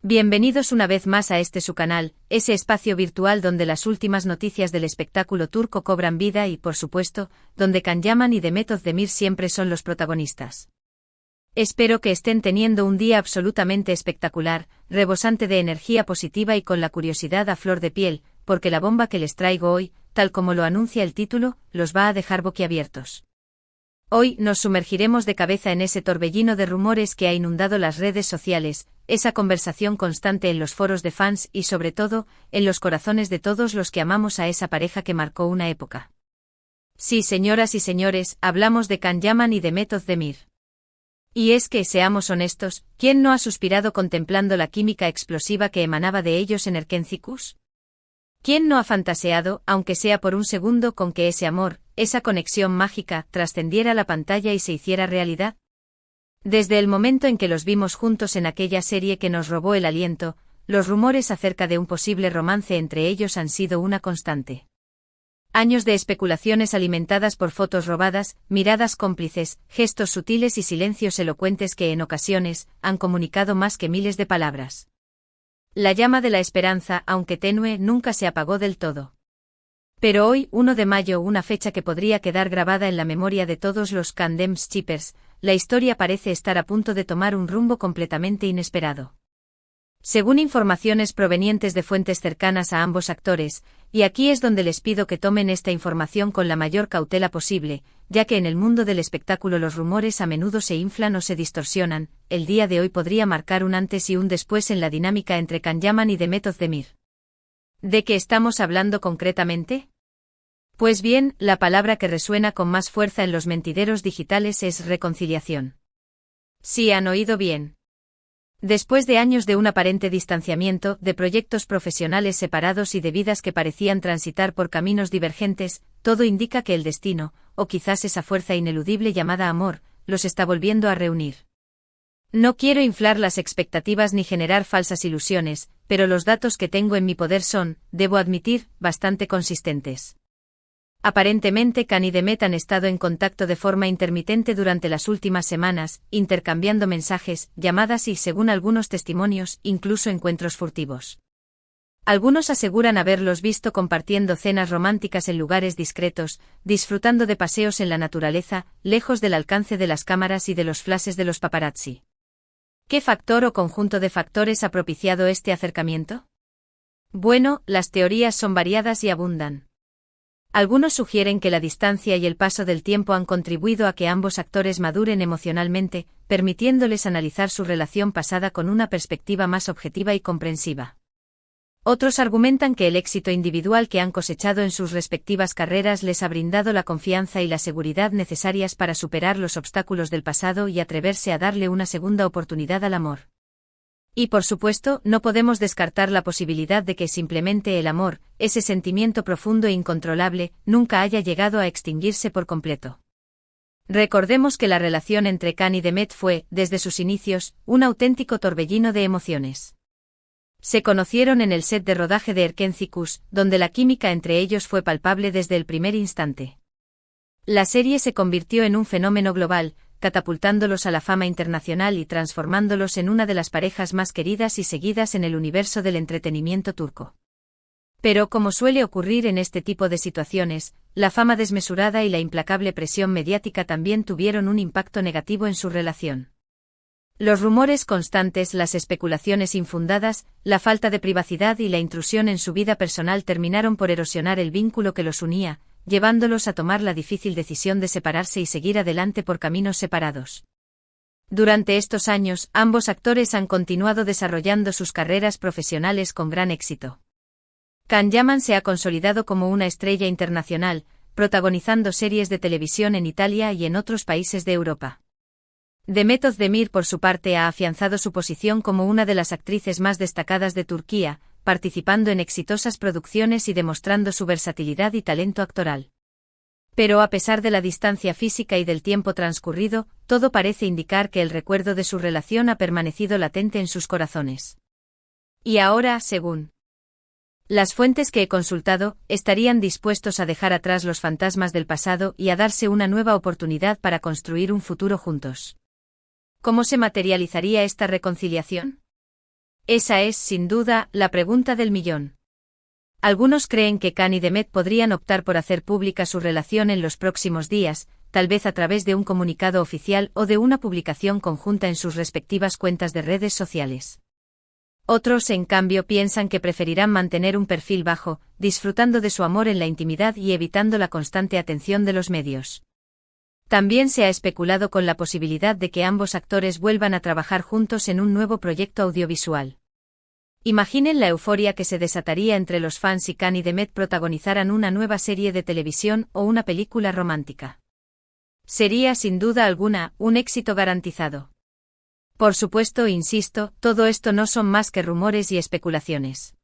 Bienvenidos una vez más a su canal, ese espacio virtual donde las últimas noticias del espectáculo turco cobran vida y, por supuesto, donde Can Yaman y Demet Özdemir siempre son los protagonistas. Espero que estén teniendo un día absolutamente espectacular, rebosante de energía positiva y con la curiosidad a flor de piel, porque la bomba que les traigo hoy, tal como lo anuncia el título, los va a dejar boquiabiertos. Hoy nos sumergiremos de cabeza en ese torbellino de rumores que ha inundado las redes sociales, esa conversación constante en los foros de fans y sobre todo, en los corazones de todos los que amamos a esa pareja que marcó una época. Sí, señoras y señores, hablamos de Can Yaman y Demet Özdemir. Y es que, seamos honestos, ¿quién no ha suspirado contemplando la química explosiva que emanaba de ellos en Erkencikus? ¿Quién no ha fantaseado, aunque sea por un segundo, con que ese amor, esa conexión mágica, trascendiera la pantalla y se hiciera realidad? Desde el momento en que los vimos juntos en aquella serie que nos robó el aliento, los rumores acerca de un posible romance entre ellos han sido una constante. Años de especulaciones alimentadas por fotos robadas, miradas cómplices, gestos sutiles y silencios elocuentes que en ocasiones han comunicado más que miles de palabras. La llama de la esperanza, aunque tenue, nunca se apagó del todo. Pero hoy, 1 de mayo, una fecha que podría quedar grabada en la memoria de todos los Can Shippers, la historia parece estar a punto de tomar un rumbo completamente inesperado. Según informaciones provenientes de fuentes cercanas a ambos actores, y aquí es donde les pido que tomen esta información con la mayor cautela posible, ya que en el mundo del espectáculo los rumores a menudo se inflan o se distorsionan, el día de hoy podría marcar un antes y un después en la dinámica entre Can Yaman y Demet Özdemir. ¿De qué estamos hablando concretamente? Pues bien, la palabra que resuena con más fuerza en los mentideros digitales es reconciliación. Sí, han oído bien. Después de años de un aparente distanciamiento, de proyectos profesionales separados y de vidas que parecían transitar por caminos divergentes, todo indica que el destino, o quizás esa fuerza ineludible llamada amor, los está volviendo a reunir. No quiero inflar las expectativas ni generar falsas ilusiones, pero los datos que tengo en mi poder son, debo admitir, bastante consistentes. Aparentemente Can y Demet han estado en contacto de forma intermitente durante las últimas semanas, intercambiando mensajes, llamadas y, según algunos testimonios, incluso encuentros furtivos. Algunos aseguran haberlos visto compartiendo cenas románticas en lugares discretos, disfrutando de paseos en la naturaleza, lejos del alcance de las cámaras y de los flashes de los paparazzi. ¿Qué factor o conjunto de factores ha propiciado este acercamiento? Bueno, las teorías son variadas y abundan. Algunos sugieren que la distancia y el paso del tiempo han contribuido a que ambos actores maduren emocionalmente, permitiéndoles analizar su relación pasada con una perspectiva más objetiva y comprensiva. Otros argumentan que el éxito individual que han cosechado en sus respectivas carreras les ha brindado la confianza y la seguridad necesarias para superar los obstáculos del pasado y atreverse a darle una segunda oportunidad al amor. Y por supuesto, no podemos descartar la posibilidad de que simplemente el amor, ese sentimiento profundo e incontrolable, nunca haya llegado a extinguirse por completo. Recordemos que la relación entre Can y Demet fue, desde sus inicios, un auténtico torbellino de emociones. Se conocieron en el set de rodaje de Erkencikus, donde la química entre ellos fue palpable desde el primer instante. La serie se convirtió en un fenómeno global, catapultándolos a la fama internacional y transformándolos en una de las parejas más queridas y seguidas en el universo del entretenimiento turco. Pero como suele ocurrir en este tipo de situaciones, la fama desmesurada y la implacable presión mediática también tuvieron un impacto negativo en su relación. Los rumores constantes, las especulaciones infundadas, la falta de privacidad y la intrusión en su vida personal terminaron por erosionar el vínculo que los unía, llevándolos a tomar la difícil decisión de separarse y seguir adelante por caminos separados. Durante estos años, ambos actores han continuado desarrollando sus carreras profesionales con gran éxito. Can Yaman se ha consolidado como una estrella internacional, protagonizando series de televisión en Italia y en otros países de Europa. Demet Özdemir, por su parte, ha afianzado su posición como una de las actrices más destacadas de Turquía, participando en exitosas producciones y demostrando su versatilidad y talento actoral. Pero a pesar de la distancia física y del tiempo transcurrido, todo parece indicar que el recuerdo de su relación ha permanecido latente en sus corazones. Y ahora, según las fuentes que he consultado, estarían dispuestos a dejar atrás los fantasmas del pasado y a darse una nueva oportunidad para construir un futuro juntos. ¿Cómo se materializaría esta reconciliación? Esa es, sin duda, la pregunta del millón. Algunos creen que Khan y Demet podrían optar por hacer pública su relación en los próximos días, tal vez a través de un comunicado oficial o de una publicación conjunta en sus respectivas cuentas de redes sociales. Otros, en cambio, piensan que preferirán mantener un perfil bajo, disfrutando de su amor en la intimidad y evitando la constante atención de los medios. También se ha especulado con la posibilidad de que ambos actores vuelvan a trabajar juntos en un nuevo proyecto audiovisual. Imaginen la euforia que se desataría entre los fans si Khan y Demet protagonizaran una nueva serie de televisión o una película romántica. Sería, sin duda alguna, un éxito garantizado. Por supuesto, insisto, todo esto no son más que rumores y especulaciones.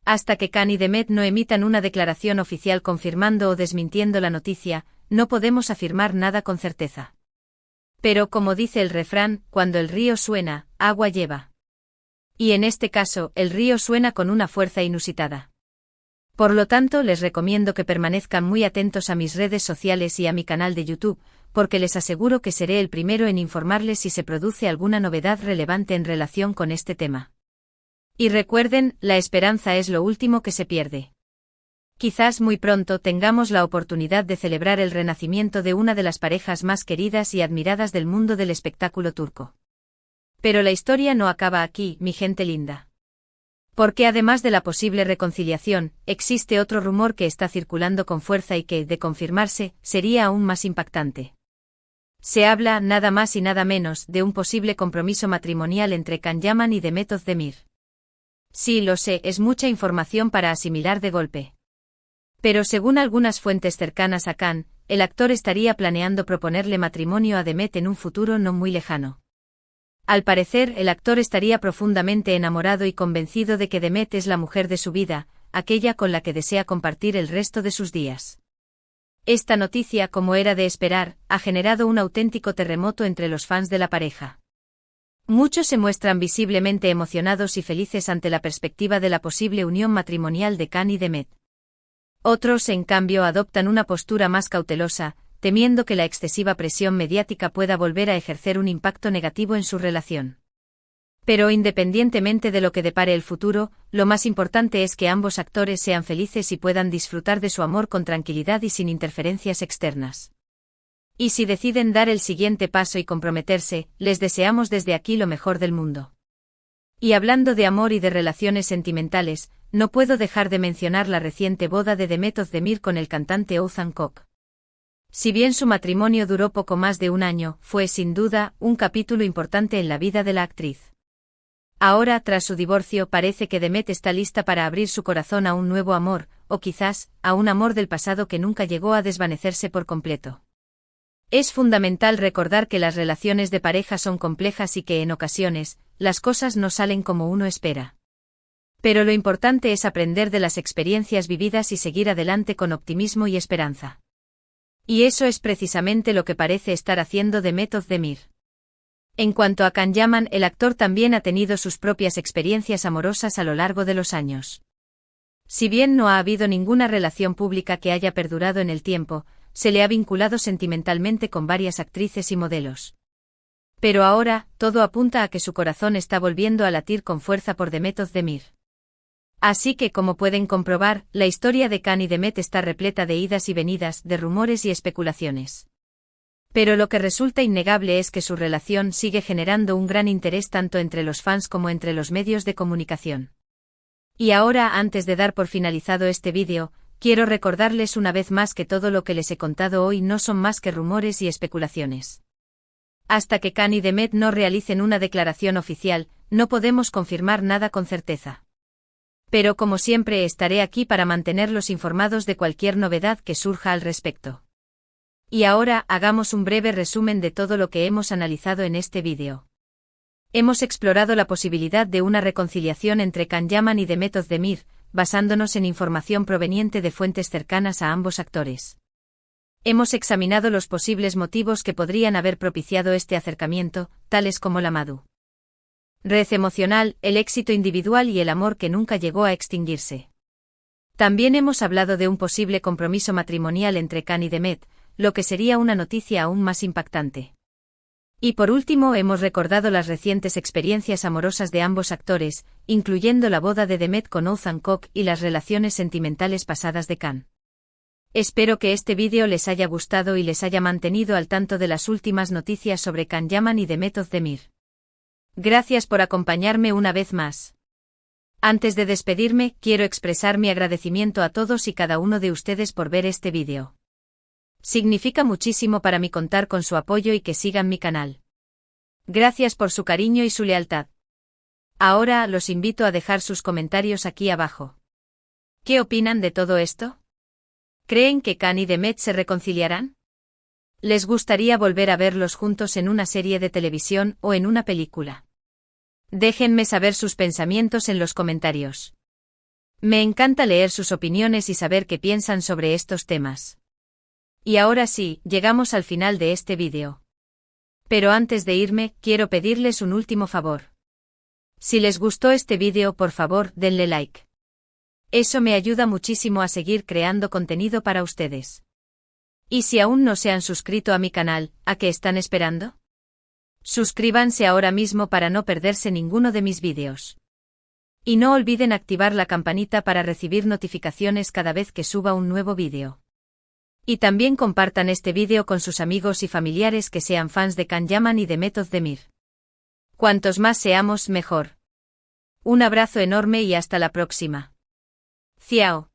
Hasta que Khan y Demet no emitan una declaración oficial confirmando o desmintiendo la noticia, no podemos afirmar nada con certeza. Pero como dice el refrán, cuando el río suena, agua lleva. Y en este caso, el río suena con una fuerza inusitada. Por lo tanto, les recomiendo que permanezcan muy atentos a mis redes sociales y a mi canal de YouTube, porque les aseguro que seré el primero en informarles si se produce alguna novedad relevante en relación con este tema. Y recuerden, la esperanza es lo último que se pierde. Quizás muy pronto tengamos la oportunidad de celebrar el renacimiento de una de las parejas más queridas y admiradas del mundo del espectáculo turco. Pero la historia no acaba aquí, mi gente linda. Porque además de la posible reconciliación, existe otro rumor que está circulando con fuerza y que, de confirmarse, sería aún más impactante. Se habla, nada más y nada menos, de un posible compromiso matrimonial entre Can Yaman y Demet Özdemir. Sí, lo sé, es mucha información para asimilar de golpe. Pero según algunas fuentes cercanas a Khan, el actor estaría planeando proponerle matrimonio a Demet en un futuro no muy lejano. Al parecer, el actor estaría profundamente enamorado y convencido de que Demet es la mujer de su vida, aquella con la que desea compartir el resto de sus días. Esta noticia, como era de esperar, ha generado un auténtico terremoto entre los fans de la pareja. Muchos se muestran visiblemente emocionados y felices ante la perspectiva de la posible unión matrimonial de Khan y Demet. Otros, en cambio, adoptan una postura más cautelosa, temiendo que la excesiva presión mediática pueda volver a ejercer un impacto negativo en su relación. Pero independientemente de lo que depare el futuro, lo más importante es que ambos actores sean felices y puedan disfrutar de su amor con tranquilidad y sin interferencias externas. Y si deciden dar el siguiente paso y comprometerse, les deseamos desde aquí lo mejor del mundo. Y hablando de amor y de relaciones sentimentales, no puedo dejar de mencionar la reciente boda de Demet Özdemir con el cantante Oğuzhan Koç. Si bien su matrimonio duró poco más de un año, fue sin duda un capítulo importante en la vida de la actriz. Ahora, tras su divorcio, parece que Demet está lista para abrir su corazón a un nuevo amor, o quizás, a un amor del pasado que nunca llegó a desvanecerse por completo. Es fundamental recordar que las relaciones de pareja son complejas y que en ocasiones, las cosas no salen como uno espera. Pero lo importante es aprender de las experiencias vividas y seguir adelante con optimismo y esperanza. Y eso es precisamente lo que parece estar haciendo Demet Özdemir. En cuanto a Can Yaman, el actor también ha tenido sus propias experiencias amorosas a lo largo de los años. Si bien no ha habido ninguna relación pública que haya perdurado en el tiempo, se le ha vinculado sentimentalmente con varias actrices y modelos. Pero ahora, todo apunta a que su corazón está volviendo a latir con fuerza por Demet Özdemir. Así que, como pueden comprobar, la historia de Khan y Demet está repleta de idas y venidas, de rumores y especulaciones. Pero lo que resulta innegable es que su relación sigue generando un gran interés tanto entre los fans como entre los medios de comunicación. Y ahora, antes de dar por finalizado este vídeo, quiero recordarles una vez más que todo lo que les he contado hoy no son más que rumores y especulaciones. Hasta que Khan y Demet no realicen una declaración oficial, no podemos confirmar nada con certeza. Pero como siempre estaré aquí para mantenerlos informados de cualquier novedad que surja al respecto. Y ahora, hagamos un breve resumen de todo lo que hemos analizado en este vídeo. Hemos explorado la posibilidad de una reconciliación entre Can Yaman y Demet Özdemir, basándonos en información proveniente de fuentes cercanas a ambos actores. Hemos examinado los posibles motivos que podrían haber propiciado este acercamiento, tales como la madurez emocional, el éxito individual y el amor que nunca llegó a extinguirse. También hemos hablado de un posible compromiso matrimonial entre Khan y Demet, lo que sería una noticia aún más impactante. Y por último hemos recordado las recientes experiencias amorosas de ambos actores, incluyendo la boda de Demet con Ethan Hawke y las relaciones sentimentales pasadas de Khan. Espero que este vídeo les haya gustado y les haya mantenido al tanto de las últimas noticias sobre Can Yaman y Demet Özdemir. Gracias por acompañarme una vez más. Antes de despedirme, quiero expresar mi agradecimiento a todos y cada uno de ustedes por ver este vídeo. Significa muchísimo para mí contar con su apoyo y que sigan mi canal. Gracias por su cariño y su lealtad. Ahora los invito a dejar sus comentarios aquí abajo. ¿Qué opinan de todo esto? ¿Creen que Khan y Demet se reconciliarán? ¿Les gustaría volver a verlos juntos en una serie de televisión o en una película? Déjenme saber sus pensamientos en los comentarios. Me encanta leer sus opiniones y saber qué piensan sobre estos temas. Y ahora sí, llegamos al final de este vídeo. Pero antes de irme, quiero pedirles un último favor. Si les gustó este vídeo, por favor, denle like. Eso me ayuda muchísimo a seguir creando contenido para ustedes. Y si aún no se han suscrito a mi canal, ¿a qué están esperando? Suscríbanse ahora mismo para no perderse ninguno de mis vídeos. Y no olviden activar la campanita para recibir notificaciones cada vez que suba un nuevo vídeo. Y también compartan este vídeo con sus amigos y familiares que sean fans de Can Yaman y Demet Özdemir. Cuantos más seamos, mejor. Un abrazo enorme y hasta la próxima. Ciao.